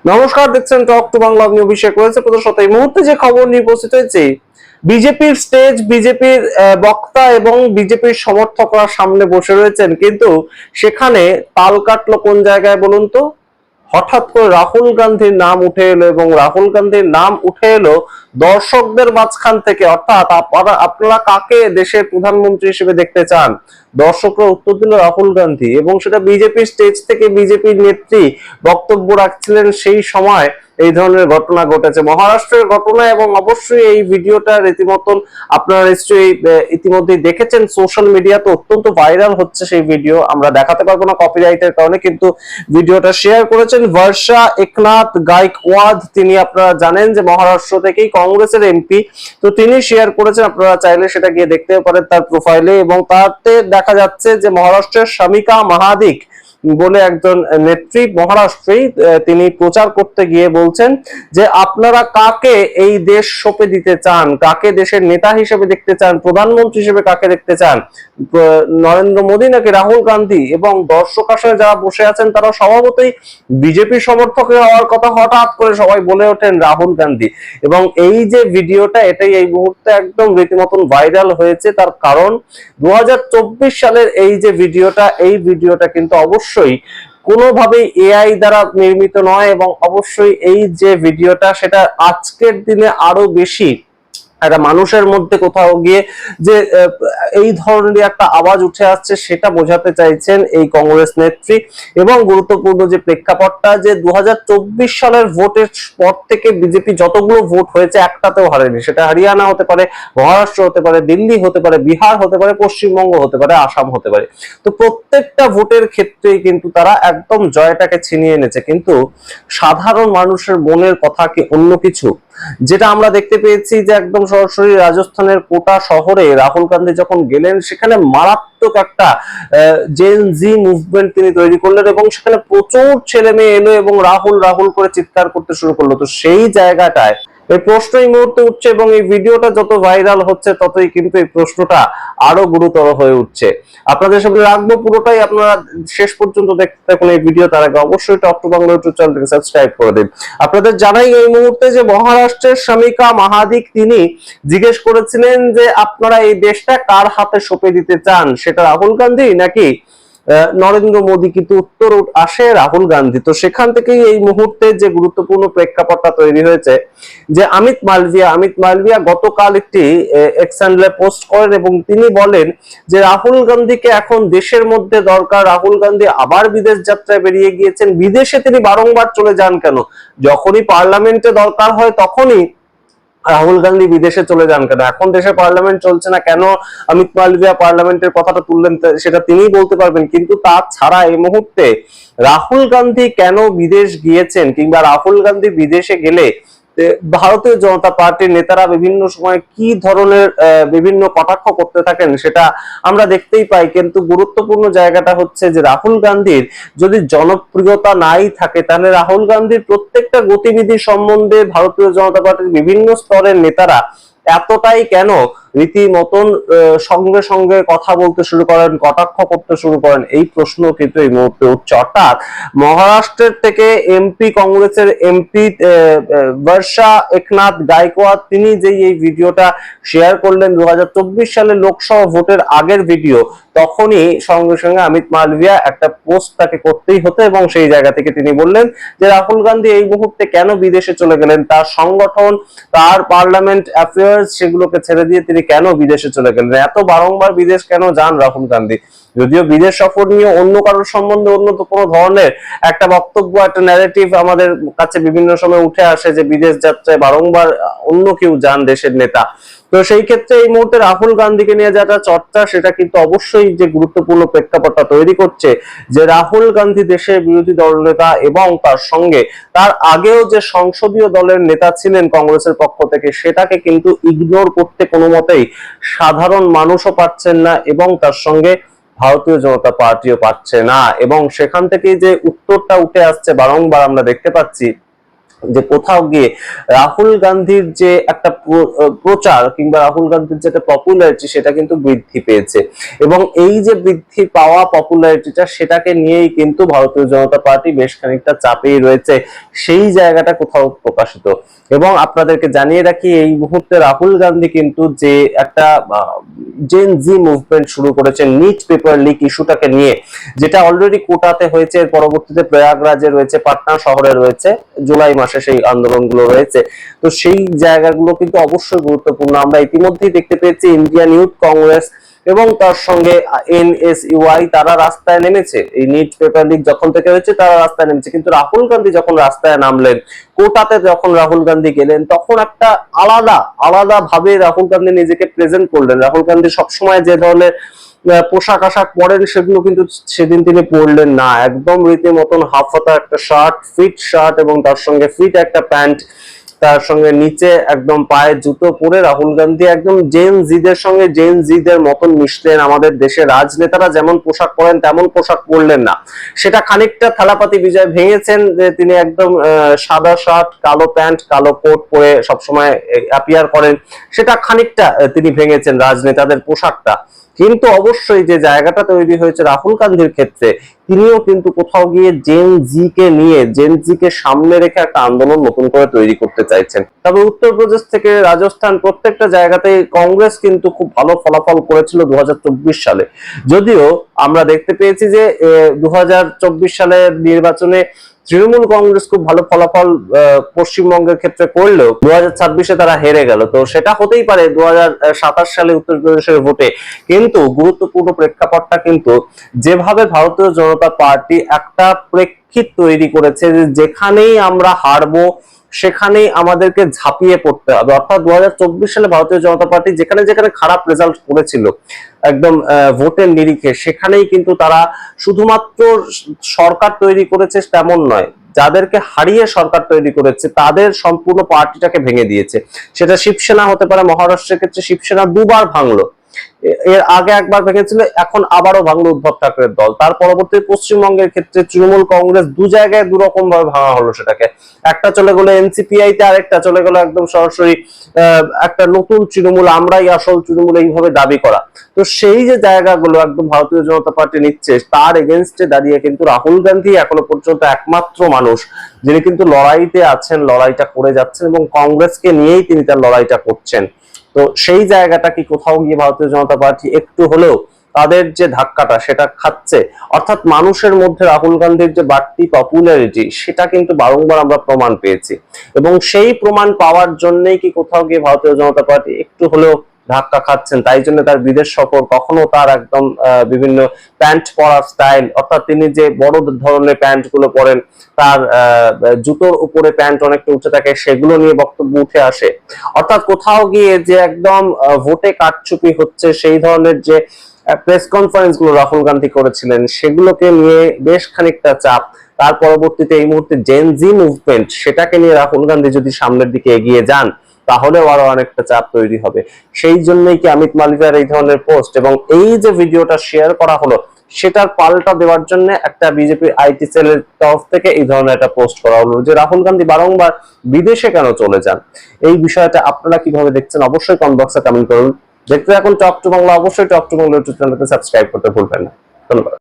নমস্কার, দেখছেন talk to Bangla. আমি অভিষেক রয়েছে প্রদর্শত। এই মুহূর্তে যে খবর নিয়ে উপস্থিত হয়েছে, বিজেপির স্টেজ, বিজেপির বক্তা এবং বিজেপির সমর্থকরা সামনে বসে রয়েছেন, কিন্তু সেখানে তাল কাটলো কোন জায়গায় বলুন তো? হঠাৎ করে রাহুল গান্ধীর নাম উঠে এলো, এবং রাহুল গান্ধীর নাম উঠে এলো দর্শকদের মাঝখান থেকে। অর্থাৎ আপনারা কাকে দেশের প্রধানমন্ত্রী হিসেবে দেখতে চান? দর্শকরা উত্তর দিল রাহুল গান্ধী, এবং সেটা বিজেপির স্টেজ থেকে বিজেপির নেত্রী বক্তব্য রাখছিলেন সেই সময় এই ধরনের ঘটনা ঘটেছে। মহারাষ্ট্রের ঘটনা, এবং অবশ্যই এই ভিডিওটা রীতিমতন আপনারা নিশ্চয়ই ইতিমধ্যেই দেখেছেন। সোশ্যাল মিডিয়াতে অত্যন্ত ভাইরাল হচ্ছে সেই ভিডিও। আমরা দেখাতে পারবো না কপিরাইটের কারণে, কিন্তু ভিডিওটা শেয়ার করেছেন বর্ষা একনাথ গায়কওয়াদ। তিনি, আপনারা জানেন যে মহারাষ্ট্র থেকেই কংগ্রেসের এমপি, তো তিনি শেয়ার করেছেন। আপনারা চাইলে সেটা গিয়ে দেখতে পারেন তার প্রোফাইলে, এবং তাতে দেখা যাচ্ছে যে মহারাষ্ট্রের শামিকা মাহাদিক বলে একজন নেত্রী মহারাষ্ট্রেই, তিনি প্রচার করতে গিয়ে বলছেন যে আপনারা কাকে এই দেশ সঁপে দিতে চান, কাকে দেশের নেতা হিসেবে দেখতে চান, প্রধানমন্ত্রী হিসেবে কাকে দেখতে চান, নরেন্দ্র মোদী নাকি রাহুল গান্ধী? এবং দর্শক আসলে যারা বসে আছেন তারা স্বভাবতই বিজেপি সমর্থক হওয়ার কথা, হঠাৎ করে সবাই বলে ওঠেন রাহুল গান্ধী। এবং এই যে ভিডিওটা, এটাই এই মুহূর্তে একদম রীতিমতন ভাইরাল হয়েছে। তার কারণ 2024 সালের এই যে ভিডিওটা, এই ভিডিওটা কিন্তু অবশ্যই কোনোভাবেই এআই দ্বারা নির্মিত নয়, এবং অবশ্যই এই যে ভিডিওটা, সেটা আজকের দিনে আরো বেশি একটা মানুষের মধ্যে কোথাও গিয়ে যে এই ধরনের একটা আওয়াজ উঠে আসছে, সেটা বোঝাতে চাইছেন এই কংগ্রেস নেত্রী। এবং গুরুত্বপূর্ণ যে প্রেক্ষাপটটা, যে 2024 সালের ভোটের পর থেকে বিজেপি যতগুলো ভোট হয়েছে একটাতেও হারেনি। সেটা হরিয়ানা হতে পারে, মহারাষ্ট্র হতে পারে, দিল্লি হতে পারে, বিহার হতে পারে, পশ্চিমবঙ্গ হতে পারে, আসাম হতে পারে। তো প্রত্যেকটা ভোটের ক্ষেত্রেই কিন্তু তারা একদম জয়টাকে ছিনিয়ে এনেছে। কিন্তু সাধারণ মানুষের মনের কথা কি অন্য কিছু? যেটা আমরা দেখতে পেয়েছি যে একদম সরাসরি রাজস্থানের কোটা শহরে রাহুল গান্ধী যখন গেলেন, সেখানে মারাত্মক একটা জেন জি মুভমেন্ট তিনি তৈরি করলেন, এবং সেখানে প্রচুর ছেলে মেয়ে এলো এবং রাহুল রাহুল করে চিৎকার করতে শুরু করলো। তো সেই জায়গাটায় এই প্রশ্ন এই মুহূর্তে উঠছে, এবং এই ভিডিওটা যত ভাইরাল হচ্ছে ততই কিন্তু এই প্রশ্নটা আরো গুরুতর হয়ে উঠছে। আপনাদের সামনে রাখবো পুরোটাই, আপনারা শেষ পর্যন্ত দেখতে থাকুন এই ভিডিও। তার আগে অবশ্যই টক টু বাংলা ইউটিউব চ্যানেলটিকে সাবস্ক্রাইব করে দিন। আপনাদের জানাই এই মুহূর্তে যে মহারাষ্ট্রের শামিকা মাহাদিক, তিনি জিজ্ঞেস করেছিলেন যে আপনারা এই দেশটা কার হাতে সঁপে দিতে চান, সেটা রাহুল গান্ধী নাকি নরেন্দ্র মোদী? কিন্তু উত্তর আসে রাহুল গান্ধী। তো সেখান থেকেই এই মুহূর্তে যে গুরুত্বপূর্ণ প্রেক্ষাপটটা তৈরি হয়েছে, যে অমিত মালভিয়া গতকাল একটি এক্স হ্যান্ডেলে পোস্ট করেন, এবং তিনি বলেন যে রাহুল গান্ধীকে এখন দেশের মধ্যে দরকার। রাহুল গান্ধী আবার বিদেশ যাত্রায় বেরিয়ে গিয়েছেন। বিদেশে তিনি বারংবার চলে যান কেন? যখনই পার্লামেন্টে দরকার হয় তখনই রাহুল গান্ধী বিদেশে চলে যান কেন? এখন দেশে পার্লামেন্ট চলছে না, কেন অমিত মালভিয়া পার্লামেন্টের কথাটা তুললেন সেটা তিনিই বলতে পারবেন। কিন্তু তা ছাড়া এই মুহূর্তে রাহুল গান্ধী কেন বিদেশ গিয়েছেন, কিংবা রাহুল গান্ধী বিদেশে গেলে ভারতীয় জনতা পার্টির নেতারা বিভিন্ন সময় কি ধরনের বিভিন্ন কটাক্ষ করতে থাকেন, সেটা আমরা দেখতেই পাই। কিন্তু গুরুত্বপূর্ণ জায়গাটা হচ্ছে যে রাহুল গান্ধীর যদি জনপ্রিয়তা নাই থাকে, তাহলে রাহুল গান্ধীর প্রত্যেকটা গতিবিধি সম্বন্ধে ভারতীয় জনতা পার্টির বিভিন্ন স্তরের নেতারা এতটাই কেন রীতিমতন সঙ্গে সঙ্গে কথা বলতে শুরু করেন, কটাক্ষ করতে শুরু করেন? এই প্রশ্ন কিন্তু এই মুহূর্তে উঠছে। অর্থাৎ মহারাষ্ট্রের থেকে এমপি, কংগ্রেসের এমপি বর্ষা একনাথ গায়কওয়াদ, তিনি যে এই ভিডিওটা শেয়ার করলেন 2024 সালে লোকসভা ভোটের আগের ভিডিও, তখনই সঙ্গে সঙ্গে অমিত মালভিয়া একটা পোস্ট তাকে করতেই হতো, এবং সেই জায়গা থেকে তিনি বললেন যে রাহুল গান্ধী এই মুহূর্তে কেন বিদেশে চলে গেলেন, তার সংগঠন, তার পার্লামেন্ট অ্যাফেয়ার্স, সেগুলোকে ছেড়ে দিয়ে তিনি কেন বিদেশে চলে গেলেন? এত বারংবার বিদেশ কেন যান রাহুল গান্ধী? যদিও বিদেশ সফর নিয়ে অন্য কারোর সম্বন্ধে অন্য তো কোনো ধরনের একটা বক্তব্য, একটা ন্যারেটিভ আমাদের কাছে বিভিন্ন সময় উঠে আসে যে বিদেশ যাত্রায় বারংবার অন্য কেউ যান দেশের নেতা। তো সেই ক্ষেত্রে এই মুহূর্তে রাহুল গান্ধীকে নিয়ে যারা চর্চা, সেটা কিন্তু অবশ্যই যে গুরুত্বপূর্ণ প্রেক্ষাপটটা তৈরি করছে, যে রাহুল গান্ধী দেশের বিরোধী দলনেতা, এবং তার সঙ্গে তার আগেও যে সংসদীয় দলের নেতা ছিলেন কংগ্রেসের পক্ষ থেকে, সেটাকে কিন্তু ইগনোর করতে কোনো মতেই সাধারণ মানুষও পারছেন না, এবং তার সঙ্গে ভারতীয় জনতা পার্টিও পাচ্ছে না। এবং সেখান থেকেই যে উত্তরটা উঠে আসছে বারংবার আমরা দেখতে পাচ্ছি যে কোথাও গিয়ে রাহুল গান্ধীর যে একটা প্রচার কিংবা রাহুল গান্ধীর যেটা পপুলারিটি সেটা কিন্তু বৃদ্ধি পেয়েছে, এবং এই যে বৃদ্ধি পাওয়া পপুলারিটিটা সেটাকে নিয়েই কিন্তু ভারতীয় জনতা পার্টি বেশ খানিকটা চাপেই রয়েছে, সেই জায়গাটা কোথাও প্রকাশিত। এবং আপনাদেরকে জানিয়ে রাখি, এই মুহূর্তে রাহুল গান্ধী কিন্তু যে একটা জেন জি মুভমেন্ট শুরু করেছে নিট পেপার লিক ইস্যুটাকে নিয়ে, যেটা অলরেডি কোটাতে হয়েছে, এর পরবর্তীতে প্রয়াগরাজে রয়েছে, পাটনা শহরে রয়েছে, জুলাই মাসে সেই আন্দোলনগুলো রয়েছে। তো সেই জায়গাগুলো কিন্তু অবশ্যই গুরুত্বপূর্ণ। আমরা ইতিমধ্যেই দেখতে পেয়েছি ইন্ডিয়ান ইউথ কংগ্রেস এবং তার সঙ্গে এনএসইউআই তারা রাস্তায় নেমেছে। এই নিট পেপার লিক যখন থেকে হয়েছে তারা রাস্তায় নেমেছে, কিন্তু রাহুল গান্ধী যখন রাস্তায় নামলেন, কোটাতে যখন রাহুল গান্ধী গেলেন, তখন একটা আলাদা আলাদা ভাবে রাহুল গান্ধী নিজেকে প্রেজেন্ট করলেন। রাহুল গান্ধী সবসময় যে ধরনের পোশাক আশাক পরেন সেগুলো কিন্তু সেদিন তিনি পরলেন না। একদম রীতিমতন হাফহাতা একটা শার্ট, ফিট শার্ট এবং তার সঙ্গে ফিট একটা প্যান্ট, তার সঙ্গে নিচে একদম পায়ে জুতো পরে রাহুল গান্ধী একদম জেন জিদের সঙ্গে জেন জিদের মতন মিশলেন। আমাদের দেশের রাজনেতারা যেমন পোশাক পরেন তেমন পোশাক পরলেন না। সেটা খানিকটা থালাপাতি বিজয় ভেঙেছেন, যে তিনি একদম সাদা শার্ট, কালো প্যান্ট, কালো কোট পরে সবসময় অ্যাপিয়ার করেন, সেটা খানিকটা তিনি ভেঙেছেন রাজনেতাদের পোশাকটা। কিন্তু অবশ্যই যে জায়গাটা তৈরি হয়েছে রাহুল গান্ধীর ক্ষেত্রে, তিনিও কিন্তু কোথাও গিয়ে জেন জি কে নিয়ে, জেন জি কে সামনে রেখে একটা আন্দোলন নতুন করে তৈরি করতে চাইছেন। তবে উত্তরপ্রদেশ থেকে রাজস্থান প্রত্যেকটা জায়গাতেই কংগ্রেস কিন্তু খুব ভালো ফলাফল করেছিল 2024 সালে। যদিও আমরা দেখতে পেয়েছি যে 2024 সালের নির্বাচনে তৃণমূল কংগ্রেস খুব ভালো ফলাফল পশ্চিমবঙ্গের ক্ষেত্রে করলেও 2026-এ তারা হেরে গেল। তো সেটা হতেই পারে 2027 সালে উত্তরপ্রদেশের ভোটে। কিন্তু গুরুত্বপূর্ণ প্রেক্ষাপটটা কিন্তু যেভাবে ভারতীয় জনতা পার্টি একটা প্রেক্ষিত তৈরি করেছে, যে যেখানেই আমরা হারবো সেখানেই আমাদেরকে ঝাঁপিয়ে পড়তে হবে। অর্থাৎ 2024 সালে ভারতীয় জনতা পার্টি যেখানে যেখানে খারাপ রেজাল্ট করেছিল একদম ভোটের নিরিখে, সেখানেই কিন্তু তারা শুধুমাত্র সরকার তৈরি করেছে তেমন নয়, যাদেরকে হারিয়ে সরকার তৈরি করেছে তাদের সম্পূর্ণ পার্টিটাকে ভেঙে দিয়েছে। সেটা শিবসেনা হতে পারে, মহারাষ্ট্রের ক্ষেত্রে শিবসেনা দুবার ভাঙলো, এর আগে একবার ভেঙেছিল, এখন আবারও ভাঙলো উদ্ধব ঠাকরের দল। তার পরবর্তী পশ্চিমবঙ্গের ক্ষেত্রে তৃণমূল কংগ্রেস দু জায়গায় দু রকম ভাবে ভাঙা হলো সেটাকে। একটা চলে গেলো এনসিপিআই তে, আরেকটা চলে গেলো একদম সরাসরি একটা নতুন তৃণমূল, আমরাই আসল তৃণমূল এইভাবে দাবি করা। তো সেই যে জায়গাগুলো একদম ভারতীয় জনতা পার্টি নিচ্ছে, তার এগেনস্টে দাঁড়িয়ে কিন্তু রাহুল গান্ধী এখনো পর্যন্ত একমাত্র মানুষ যিনি কিন্তু লড়াইতে আছেন, লড়াইটা করে যাচ্ছেন, এবং কংগ্রেসকে নিয়েই তিনি তার লড়াইটা করছেন। তো সেই জায়গাটা কি কোথাও গিয়ে ভারতীয় জনতা পার্টি একটু হলেও তাদের যে ধাক্কাটা সেটা খাচ্ছে? অর্থাৎ মানুষের মধ্যে রাহুল গান্ধীর যে বাড়তি পপুলারিটি সেটা কিন্তু বারংবার আমরা প্রমাণ পেয়েছি, এবং সেই প্রমাণ পাওয়ার জন্যই কি কোথাও গিয়ে ভারতীয় জনতা পার্টি একটু হলেও ধাক্কা খাচ্ছেন। তাই জন্য তার বিদেশ সফর, কখনো তার একদম বিভিন্ন প্যান্ট পরার স্টাইল, অর্থাৎ তিনি যে বড় ধরনের প্যান্ট গুলো পরেন, তার জুতোর উপরে প্যান্ট অনেকটা উঠে থাকে, সেগুলো নিয়ে বক্তব্য উঠে আসে। অর্থাৎ কোথাও গিয়ে যে একদম ভোটে কারচুপি হচ্ছে সেই ধরনের যে প্রেস কনফারেন্স গুলো রাহুল গান্ধী করেছিলেন, সেগুলোকে নিয়ে বেশ খানিকটা চাপ। তার পরবর্তীতে এই মুহূর্তে জেন জি মুভমেন্ট, সেটাকে নিয়ে রাহুল গান্ধী যদি সামনের দিকে এগিয়ে যান তাহলেও আরো অনেকটা চাপ তৈরি হবে। সেই জন্যই কি অমিত মালভিয়ার এই ধরনের পোস্ট এবং এই যে ভিডিওটা শেয়ার করা হলো, সেটার পাল্টা দেওয়ার জন্য একটা বিজেপির আইটি সেলের তরফ থেকে এই ধরনের একটা পোস্ট করা হলো, যে রাহুল গান্ধী বারংবার বিদেশে কেন চলে যান। এই বিষয়টা আপনারা কিভাবে দেখছেন অবশ্যই কমেন্ট বক্সে কমেন্ট করুন। দেখতে এখন টক টু বাংলা, অবশ্যই টক টু বাংলা ইউটিউব চ্যানেলকে সাবস্ক্রাইব করতে ভুলবেন না। ধন্যবাদ।